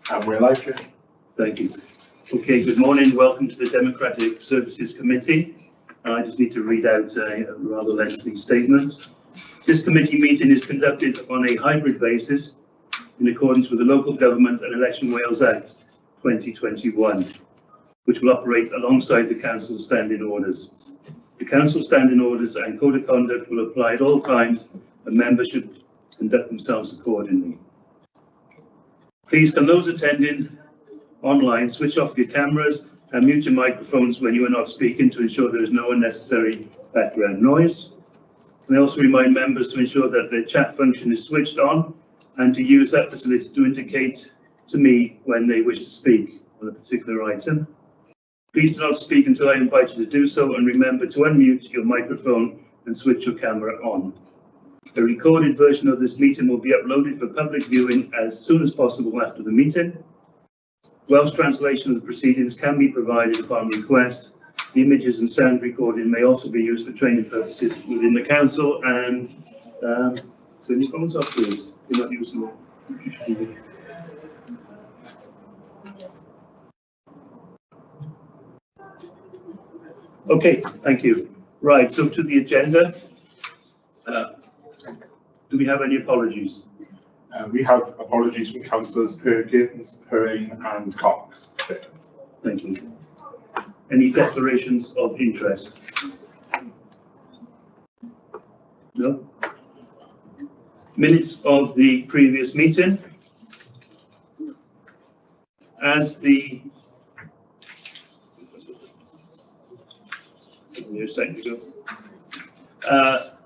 And we're live. Thank you. Okay, good morning. Welcome to the Democratic Services Committee. I just need to read out a rather lengthy statement. This committee meeting is conducted on a hybrid basis in accordance with the Local Government and Election Wales Act 2021, which will operate alongside the Council's standing orders. The Council standing orders and code of conduct will apply at all times, and members should conduct themselves accordingly. Please, can those attending online switch off your cameras and mute your microphones when you are not speaking to ensure there is no unnecessary background noise. And I also remind members to ensure that the chat function is switched on and to use that facility to indicate to me when they wish to speak on a particular item. Please do not speak until I invite you to do so, and remember to unmute your microphone and switch your camera on. A recorded version of this meeting will be uploaded for public viewing as soon as possible after the meeting. Welsh translation of the proceedings can be provided upon request. The images and sound recording may also be used for training purposes within the council. And turn your phones off, please. You're not using them. Okay, thank you. Right, so to the agenda. Do we have any apologies? We have apologies from Councillors Perkins, Herring and Cox. Thank you. Any declarations of interest? No? Minutes of the previous meeting. As the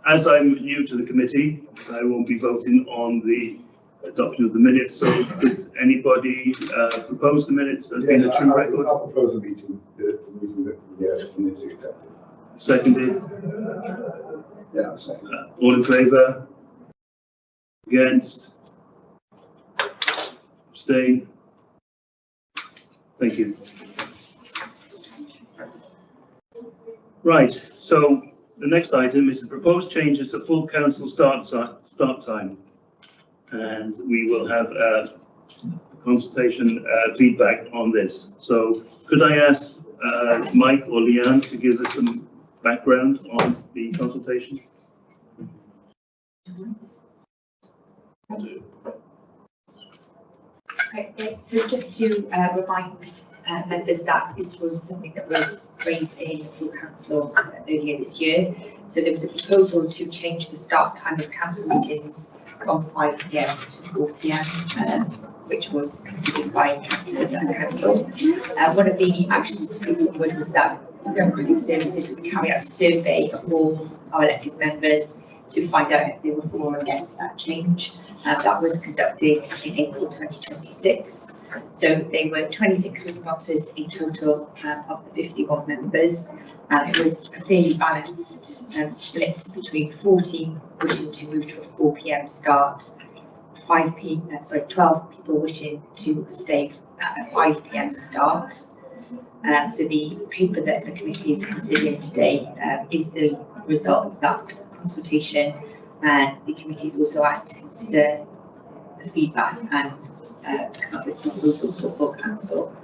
as I'm new to the committee, I won't be voting on the adoption of the minutes. So, could anybody propose the minutes as being a true record? I'll propose the meeting minutes accepted. Seconded. Yeah, second. All in favour? Against? Abstain? Thank you. Right, so the next item is the proposed changes to full council start time, and we will have consultation feedback on this. So could I ask Mike or Llawn to give us some background on the consultation? Okay, so just to remind members that this was something that was raised in full council earlier this year. So there was a proposal to change the start time of council meetings from 5 PM to 4 PM, which was considered by councillors and council. One of the actions to be forward was that Democratic Services would carry out a survey of all our elected members to find out if they were for or against that change. That was conducted in April 2026. So there were 26 responses in total of the 51 members. It was a fairly balanced split between 14 wishing to move to a 4 PM start, 12 people wishing to stay at a 5 PM start. So the paper that the committee is considering today is the result of that consultation, and the committee is also asked to consider the feedback and come up with proposals for full council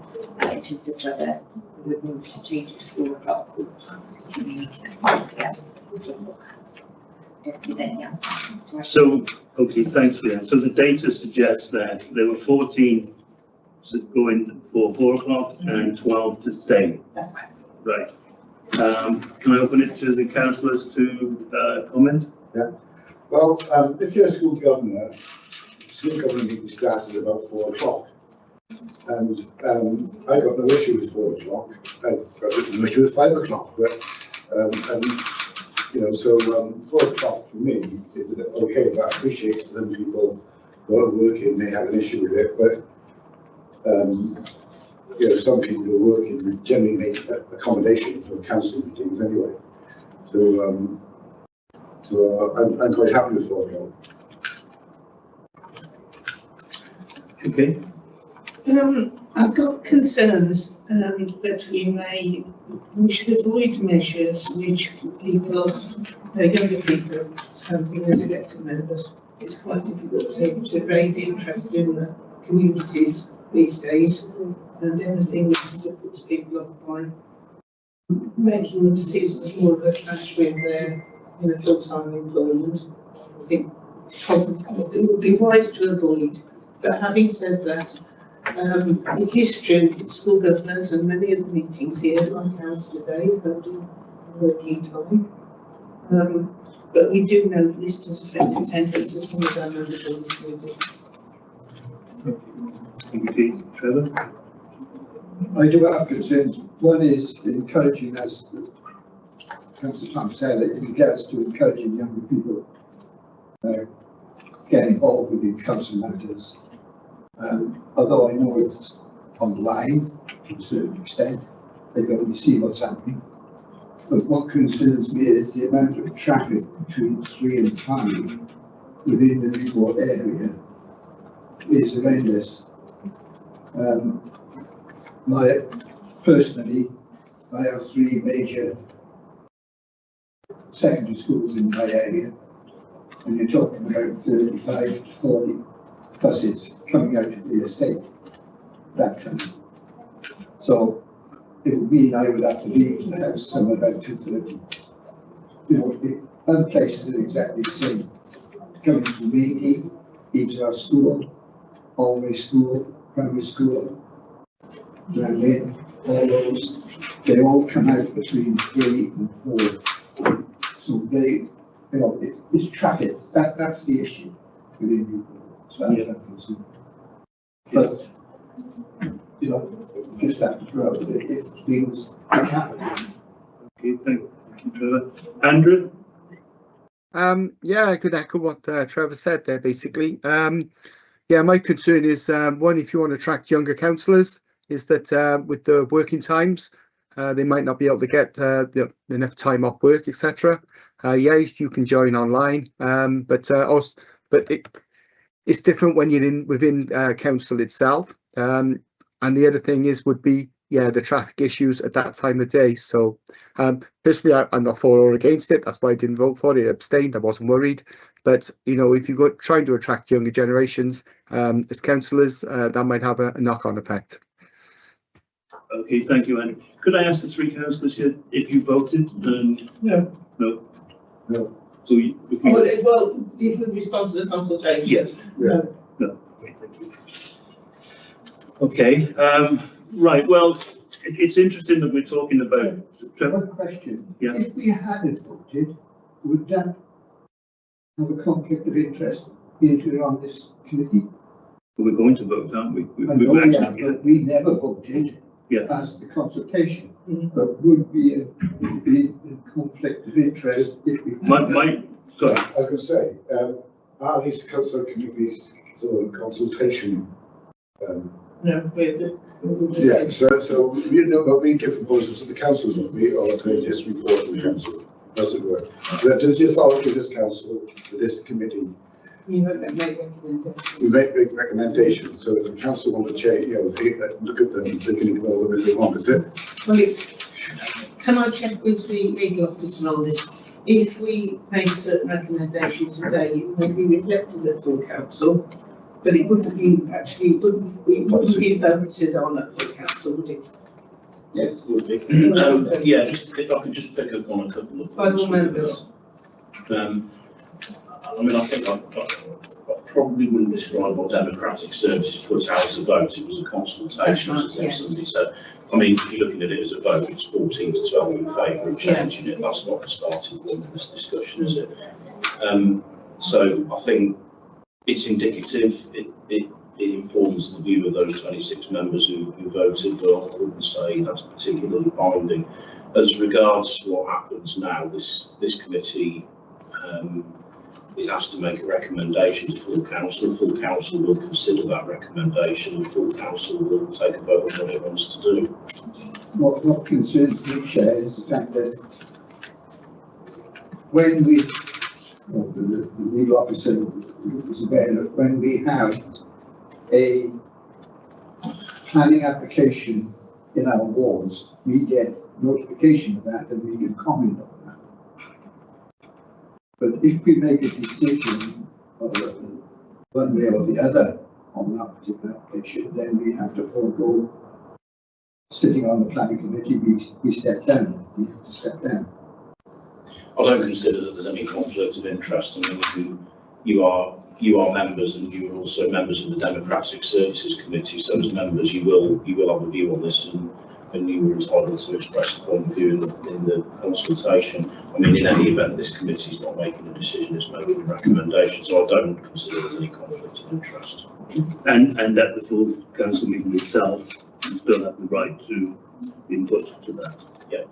in terms of whether we would move to change it to 4 o'clock or meeting at 5 PM for full council. If there's any other. So, okay, thanks, Llawn. So the data suggests that there were 14 going for 4 o'clock and 12 to stay. That's right. Right. Can I open it to the councillors to comment? Yeah. Well, if you're a school governor meeting started at about 4 o'clock. And I got no issue with 4 o'clock. I got no issue with 5 o'clock. But, so 4 o'clock for me is okay, but I appreciate some people who are working may have an issue with it. But some people who are working generally make accommodation for council meetings anyway. So I'm quite happy with 4 o'clock. Okay. I've got concerns that we should avoid measures which younger people, something as elected members, it's quite difficult to raise interest in the communities these days, and anything that puts people off by making them see it as more of a clash with their full-time employment. I think probably it would be wise to avoid. But having said that, it is true that school governors and many of the meetings here, like ours today, have been working time. But we do know that this does affect attendance as some of our members on this meeting. Thank you, Trevor. I do have concerns. One is encouraging, as Councillor Tom said, in regards to encouraging younger people get involved with council matters. Although I know it's online to a certain extent, they can only see what's happening. But what concerns me is the amount of traffic between 3 and 5 within the Newport area is horrendous. Personally, I have 3 major secondary schools in my area, and you're talking about 35 to 40 buses coming out of the estate that time. So it would mean I would have to leave the house somewhere about 2:30. You know, other places are exactly the same. Coming from Meaky, Ymddiheuriadau School, Always School, Primary School, Rhaglen, all those, they all come out between 3 and 4. So they, you know, it's traffic. That's the issue within Newport. So but you know, just have to grow it if things happen. Okay, thank you, Trevor. Andrew? Yeah, I could echo what Trevor said there, basically. Yeah, my concern is, one, if you want to attract younger councillors, is that with the working times, they might not be able to get enough time off work, etc. Yeah, you can join online, but it's different when you're within council itself. And the other thing would be the traffic issues at that time of day. So personally, I'm not for or against it. That's why I didn't vote for it. I abstained. I wasn't worried. But you know, if you're trying to attract younger generations as councillors, that might have a knock-on effect. Okay, thank you, Andrew. Could I ask the 3 councillors here if you voted? No. No. No. So Well, did we respond to the consultation? yes. Yeah. No. Okay, thank you. Okay. Right. Well, it's interesting that we're talking about. One question. Yeah. If we hadn't voted, would that have a conflict of interest being on this committee? We're going to vote, aren't we? I know we have, but we never voted as the consultation. But would be in conflict of interest if we sorry. I was going to say, are these council committees sort of consultation? No, Yeah, so you know, but we give proposals to the council, don't we, or they just report to the council, as it were. Does the authority of this council, this committee, you make recommendations. we make recommendations, so if the council want to change, you know, look at them, they can ignore them if they want, is it? Well, can I check with the legal officer on this? If we make certain recommendations today, it may be reflected at full council, but it wouldn't be it wouldn't be voted on at full council, would it? Yes. Would be. Yeah, just if I could just pick up on a couple of By all points. members. I mean, I think I probably wouldn't describe what Democratic Services put out as a vote. It was a consultation, That's right, yes. somebody. So, I mean, if you're looking at it as a vote, it's 14 to 12 in favour of changing it. That's not the starting point of this discussion, is it? So I think it's indicative. It informs the view of those 26 members who voted, but I wouldn't say that's particularly binding. As regards to what happens now, this committee is asked to make a recommendation to full council. Full council will consider that recommendation, and full council will take a vote on what it wants to do. What concerns me, Chair, is the fact that when we, the legal officer was aware that when we have a planning application in our wards, we get notification of that and we can comment on that. But if we make a decision one way or the other on that particular application, then we have to forego sitting on the planning committee. We step down. We have to step down. I don't consider that there's any conflict of interest. I mean, you are members, and you are also members of the Democratic Services Committee. So as members, you will have a view on this, and you are entitled to express a point of view in the consultation. I mean, in any event, this committee is not making a decision; it's making a recommendation. So I don't consider there's any conflict of interest. And at the full council meeting itself, you still have the right to input to that. Yeah.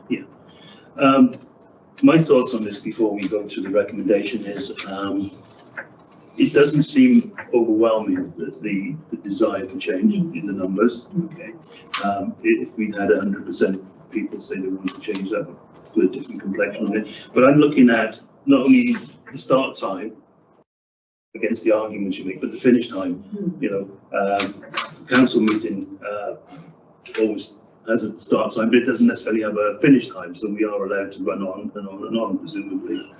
My thoughts on this before we go to the recommendation is it doesn't seem overwhelming that the desire for change in the numbers. Okay, if we had 100% people say they want to change, that would put a different complexion on it. But I'm looking at not only the start time against the arguments you make, but the finish time. You know, the council meeting always has a start time, but it doesn't necessarily have a finish time, so we are allowed to run on and on and on, presumably.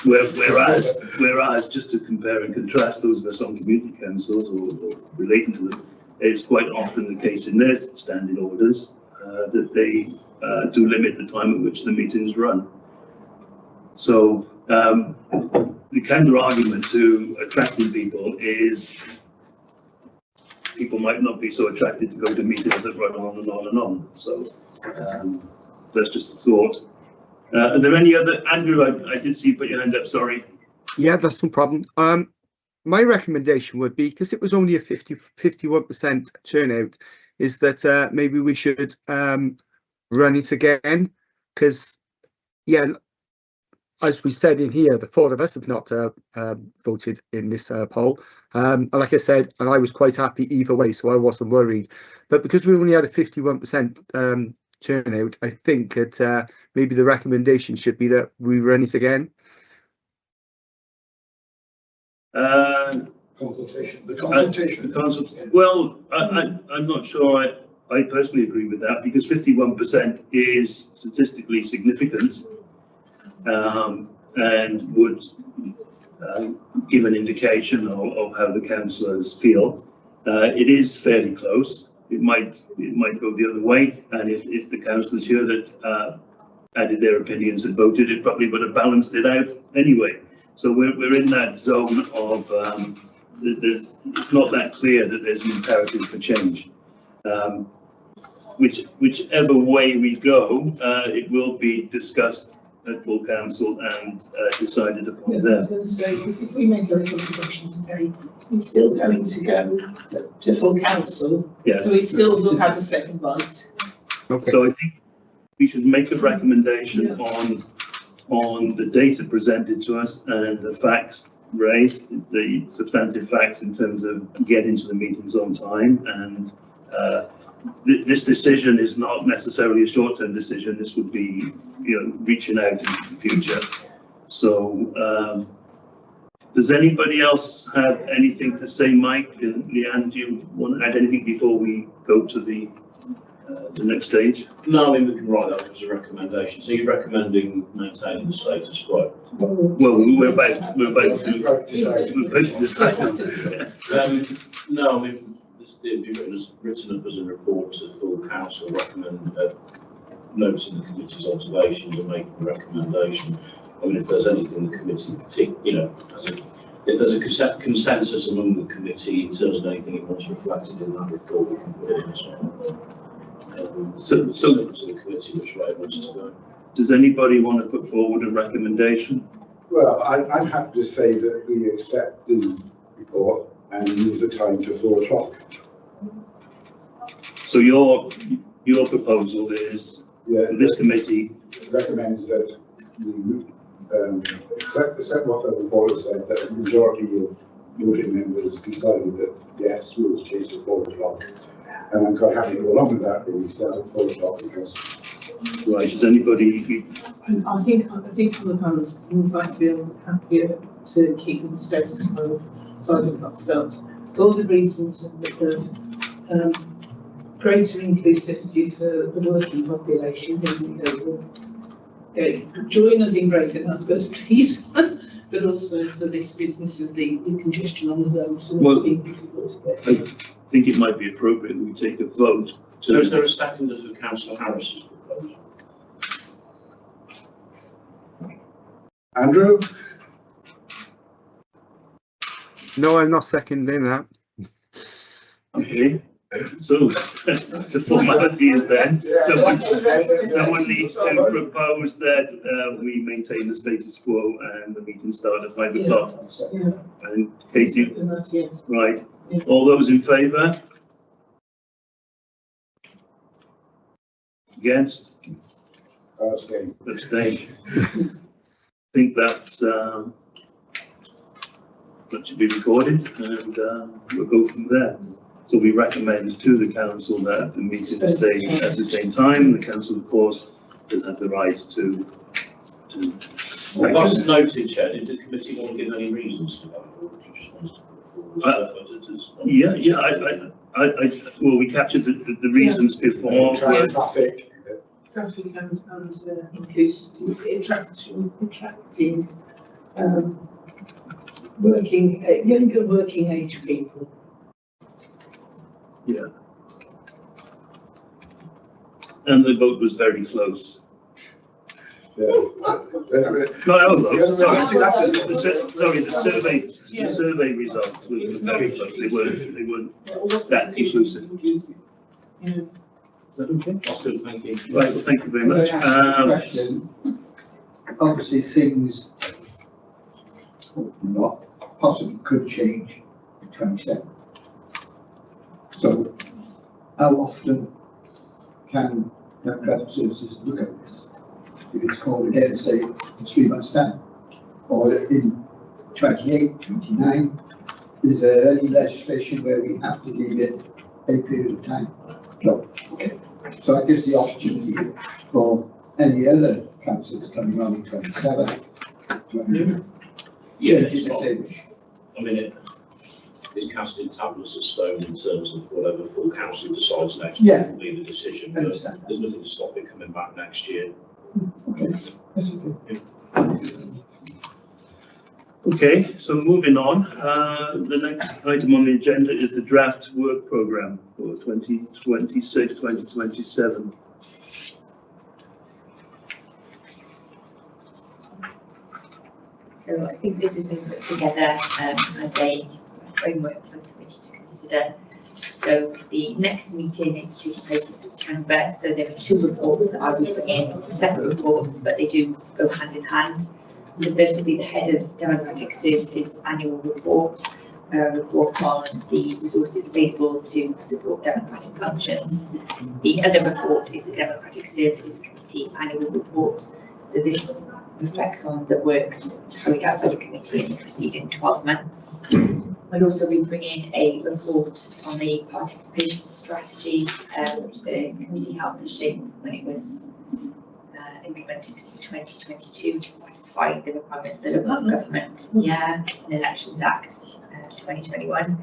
Whereas, just to compare and contrast those of us on community councils or relating to them, it's quite often the case in their standing orders that they do limit the time at which the meetings run. So the counter argument to attracting people is people might not be so attracted to go to meetings that run on and on and on. So that's just a thought. Are there any other, Andrew, I did see you put your hand up, sorry. Yeah, that's no problem. My recommendation would be, because it was only a 51% turnout, is that maybe we should run it again, because, yeah, as we said in here, the four of us have not voted in this poll. And like I said, and I was quite happy either way, so I wasn't worried. But because we only had a 51% turnout, I think that maybe the recommendation should be that we run it again. Consultation. The consultation. Well, I'm not sure I personally agree with that, because 51% is statistically significant. And would give an indication of how the councillors feel. It is fairly close. It might go the other way, and if the councillors here that added their opinions and voted, it probably would have balanced it out anyway. So we're in that zone of it's not that clear that there's an imperative for change. Whichever way we go, it will be discussed at full council and decided upon there. I was going to say, because if we make a recommendation today, it's still going to go to full council, Yes. So we still will have a second bite. Okay. So I think we should make a recommendation on the data presented to us and the facts raised, the substantive facts in terms of getting to the meetings on time. And this decision is not necessarily a short-term decision. This would be, reaching out into the future. So, does anybody else have anything to say, Mike? Leanne, do you want to add anything before we go to the next stage? No, I mean, we can write that as a recommendation. So you're recommending maintaining the status quo? Well, we're about to decide. No, I mean, it'd be written up as a report to full council, noticing the committee's observations and making a recommendation. I mean, if there's anything the committee, if there's a consensus among the committee in terms of anything it wants reflected in that report, we can put it in as well. So the committee which way it wants to go. Does anybody want to put forward a recommendation? Well, I'm happy to say that we accept the report and move the time to 4 o'clock. So your proposal is this committee recommends that we accept what the report has said, that the majority of voting members decided that yes, we will change to 4 o'clock. And I'm quite happy to go along with that, but we start at 4 o'clock because. Right, does anybody? I think on the panels, I feel happier to keep the status quo of 5 o'clock start. For all the reasons that the greater inclusivity for the working population, who will join us in greater numbers, please. But but also for this business of the congestion on the roads and Well, being difficult to get. I think it might be appropriate that we take a vote. So is there a second for Councillor Harris's proposal? Andrew? No, I'm not seconding that. Okay, so the formality is then, someone needs to propose that we maintain the status quo and the meeting start at 5 o'clock. Yeah. And Casey, Yes. right, all those in favour? Against? Abstain. Abstain. I think that's, that should be recorded, and we'll go from there. So we recommend to the council that the meeting stay at the same time. The council, of course, does have the right to. Well, that's noted, Chair. Did the committee want to give any reasons for that? Or do you just want us to put forward? Yeah, well, we captured the reasons before. Traffic. Traffic and inclusivity, attracting younger working age people. Yeah. And the vote was very close. Yeah. No, sorry, the survey results were very close. They weren't that inclusive. Yeah. Is that okay? That's good, thank you. Right, well, thank you very much. Question. Obviously, things not possibly could change in 27. So, how often can Democratic Services look at this? If it's called again, say, in 3 months' time, or in 28, 29, is there any legislation where we have to give it a period of time? No. Okay. So I guess the opportunity for any other councils coming on in 27 to Yeah, change it's the not, table. I mean, it's cast in tablets of stone in terms of whatever full council decides next year Yeah. will be the decision, I but understand. there's nothing to stop it coming back next year. Okay. That's okay. Okay, so moving on, the next item on the agenda is the draft work programme for 2026-2027. So I think this has been put together as a framework for the committee to consider. So the next meeting is taking place in September. So there are 2 reports that I will bring in, separate reports, but they do go hand in hand. The first will be the Head of Democratic Services annual report, report on the resources available to support democratic functions. The other report is the Democratic Services Committee annual report. So this reflects on the work carried out by the committee in the preceding 12 months. I'll also be bringing a report on the participation strategy, which the committee helped to shape when it was implemented in 2022 to satisfy the requirements of the Local Government and Elections Act 2021.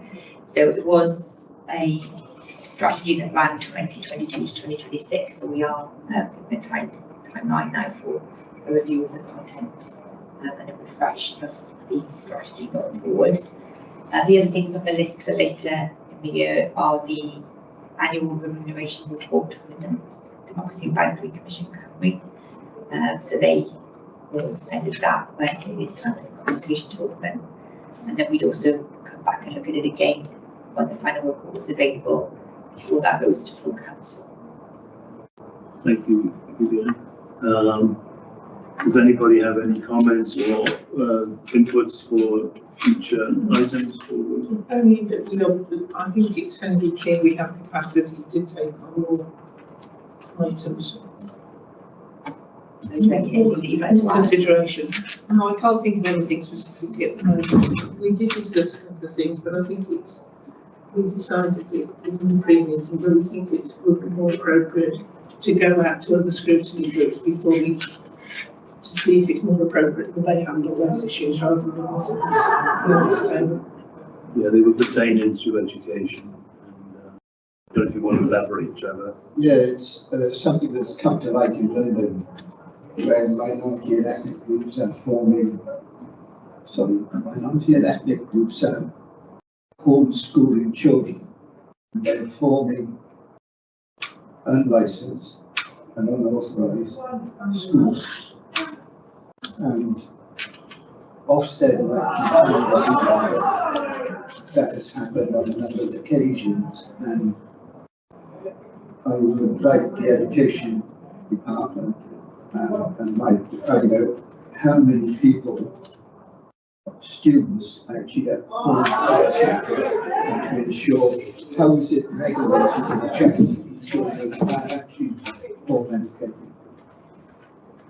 So it was a strategy that ran 2022 to 2026. So we are in the timeline now for a review of the content and a refresh of the strategy going forward. The other things on the list for later in the year are the annual remuneration report from the Democracy and Boundary Commission Cymru. So they will send us that when it is time for the consultation to open. And then we'd also come back and look at it again when the final report is available before that goes to full council. Thank you, Vivian. Does anybody have any comments or inputs for future items forward? Only that I think it's fairly clear we have capacity to take on more items. Consideration. No, I can't think of anything specifically at the moment. We did discuss a couple of things, but I think we decided it in the previous, but we think it would be more appropriate to go out to other scrutiny groups before we to see if it's more appropriate that they handle those issues rather than us disclaimer. Yeah, they were pertaining to education. And, I don't know if you want to elaborate, Trevor. Yeah, it's something that's come to light in London when minority ethnic groups are forming some minority and ethnic groups have homeschooling children and then forming unlicensed and unauthorised schools. And Ofsted have actually found that has happened on a number of occasions, and I would like the education department and Mike to find out how many people, students, actually at home and to ensure how is it regulated and checked so that actually home educated.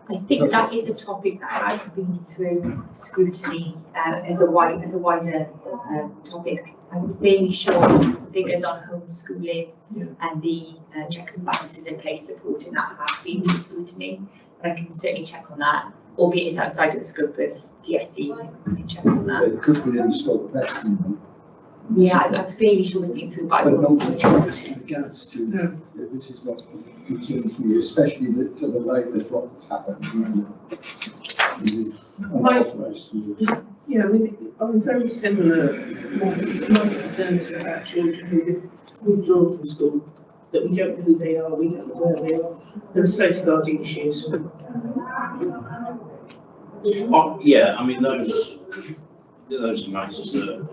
I think that is a topic that has been through scrutiny as a wider topic. I'm fairly sure figures on homeschooling and the checks and balances in place supporting that have been through scrutiny. But I can certainly check on that, albeit it's outside of the scope of DSE. I can check on that. It could be in the scope of that. Yeah, I'm fairly sure it's been through by but no choice in regards to this is what concerns me, especially to the light of what's happened. Yeah, I'm very similar. My concerns are about children who have withdrawn from school, that we don't know who they are, we don't know where they are. There are safeguarding issues. Yeah, I mean, those are matters that are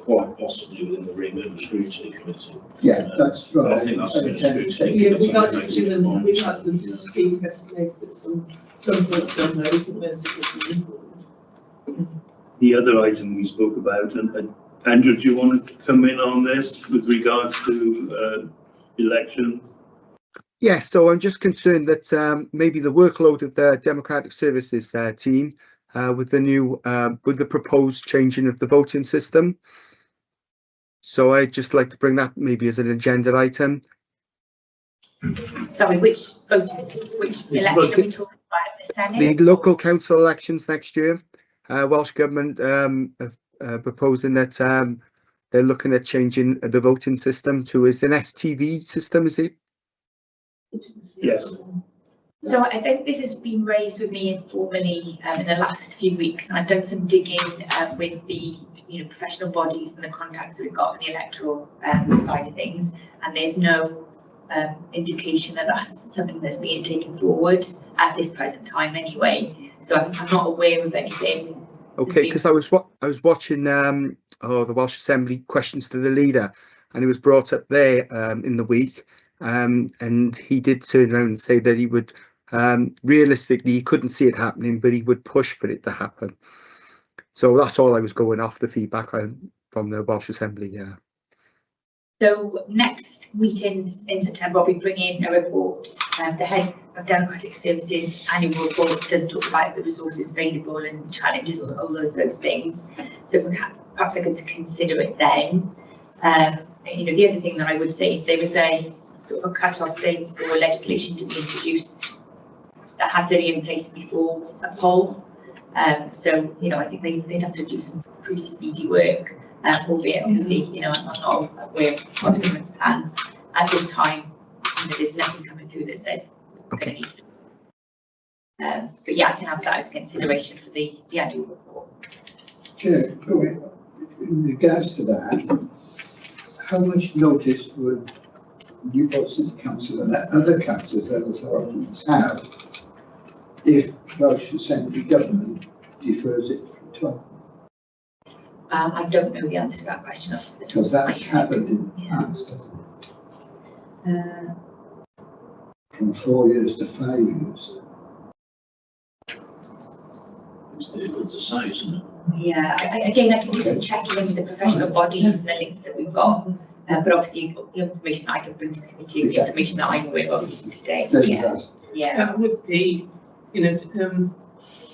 quite possibly within the remit of the scrutiny committee. Yeah, that's right. I think that's the scrutiny. Yeah, we'd like to see them, we'd like them to be investigated at some point somewhere. I think that's important. The other item we spoke about, and Andrew, do you want to come in on this with regards to election? Yeah, so I'm just concerned that maybe the workload of the Democratic Services team with the new with the proposed changing of the voting system. So I'd just like to bring that maybe as an agenda item. Sorry, which election are we talking about? The Senate? The local council elections next year. Welsh Government proposing that they're looking at changing the voting system to an STV system, is it? Yes. So I think this has been raised with me informally in the last few weeks, and I've done some digging with the professional bodies and the contacts that we've got on the electoral side of things, and there's no indication that that's something that's being taken forward at this present time anyway. So I'm not aware of anything. Okay, because I was watching the Welsh Assembly questions to the leader, and it was brought up there in the week, and he did turn around and say that he would realistically he couldn't see it happening, but he would push for it to happen. So that's all I was going off the feedback from the Welsh Assembly. Yeah. So next meeting in September, I'll be bringing a report. The head of Democratic Services annual report does talk about the resources available and challenges, all of those things. So perhaps I could consider it then. The other thing that I would say is there was a sort of a cut-off date for legislation to be introduced that has to be in place before a poll. So I think they'd have to do some pretty speedy work. Albeit obviously, I'm not aware of what the government's plans at this time. There's nothing coming through that says okay. But yeah, I can have that as a consideration for the annual report. Yeah, in regards to that, how much notice would Newport City Council and other councils and authorities have if Welsh Assembly government defers it for 12? I don't know the answer to that question. Because that's happened in the past. From 4 years to 5 years. It's difficult to say, isn't it? Yeah, I can do some checking in with the professional bodies and the links that we've got. But obviously, the information I can bring to the committee is the information that I'm aware of today. Yeah. That would be,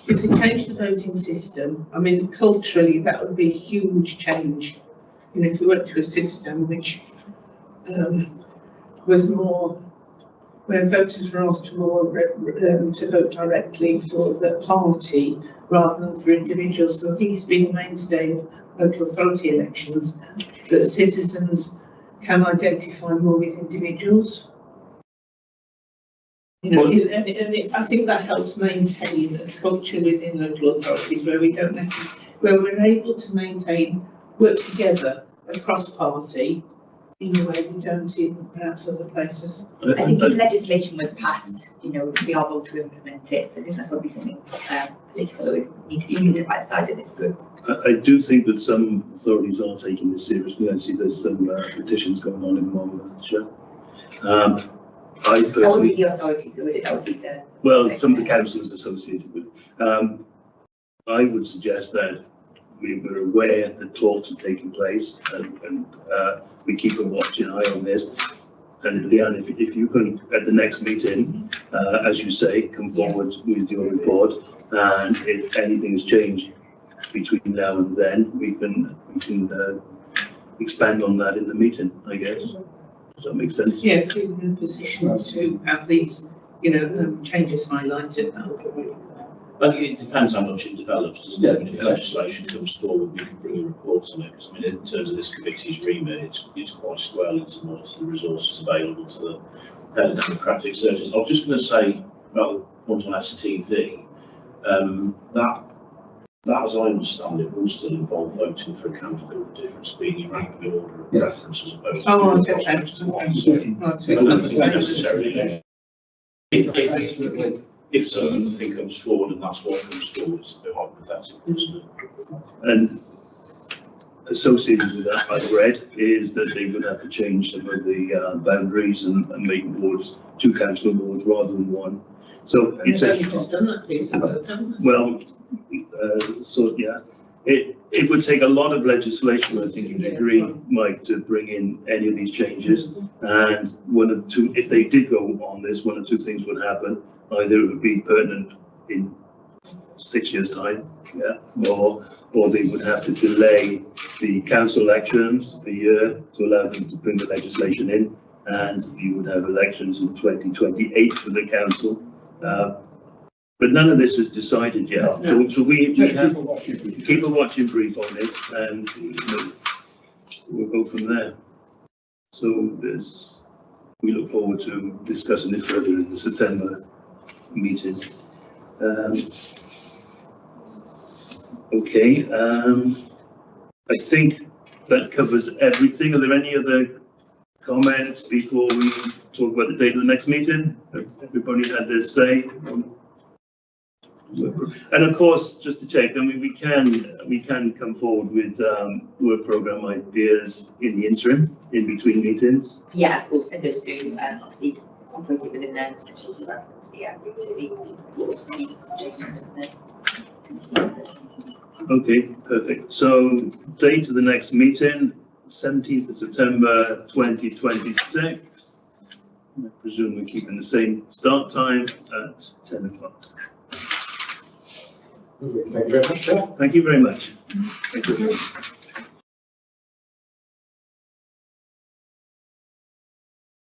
if they change the voting system, I mean, culturally, that would be a huge change. If we went to a system which was more, where voters were asked more to vote directly for the party rather than for individuals. So I think it's been a mainstay of local authority elections that citizens can identify more with individuals. You know, I think that helps maintain a culture within local authorities where we don't necessarily, where we're able to maintain, work together across party in a way they don't in perhaps other places. I think if legislation was passed, you know, to be able to implement it, so I think that's probably something political that would need to be looked at by the side of this group. I do think that some authorities are taking this seriously. I see there's some petitions going on in Monmouthshire. I personally, that would be the authorities, that would be the... Well, some of the councillors associated with it. I would suggest that we were aware that talks are taking place and we keep a watching eye on this. And Leanne, if you can, at the next meeting, as you say, come forward with your report, and if anything has changed between now and then, we can expand on that in the meeting, I guess. Does that make sense? Yeah, if we're in a position to have these, you know, changes highlighted, that would be really. I think it depends how much it develops, doesn't it? I mean, if legislation comes forward, we can bring a report on it. Because, I mean, in terms of this committee's remit, it's quite swell into what the resources available to the democratic services. I was just going to say about one on STV, that, as I understand it, will still involve voting for a candidate with a different speedy ranking order of preference as opposed to... Oh, not necessarily. If something comes forward and that's what comes forward, it's a bit hypothetical, isn't it? And associated with that, I've read, is that they would have to change some of the boundaries and make wards, 2 council wards rather than 1. So it's just done that piece of work, haven't they? well, so yeah, it would take a lot of legislation, I think you'd agree, Mike, to bring in any of these changes. And one of 2, if they did go on this, 1 or 2 things would happen. Either it would be pertinent in 6 years' time, or they would have to delay the council elections a year to allow them to bring the legislation in, and you would have elections in 2028 for the council. But none of this is decided yet, so we have to keep a watching brief on it, and we'll go from there. So we look forward to discussing it further in the September meeting. Okay, I think that covers everything. Are there any other comments before we talk about the date of the next meeting? Everybody had their say. And of course, just to check, I mean, we can come forward with work programme ideas in the interim, in between meetings. Yeah, of course, and those do obviously incorporated within the schedule, so that Okay, perfect. So date of the next meeting, 17th of September 2026. I presume we're keeping the same start time at 10 o'clock. Thank you very much, sir. Thank you very much. Thank you.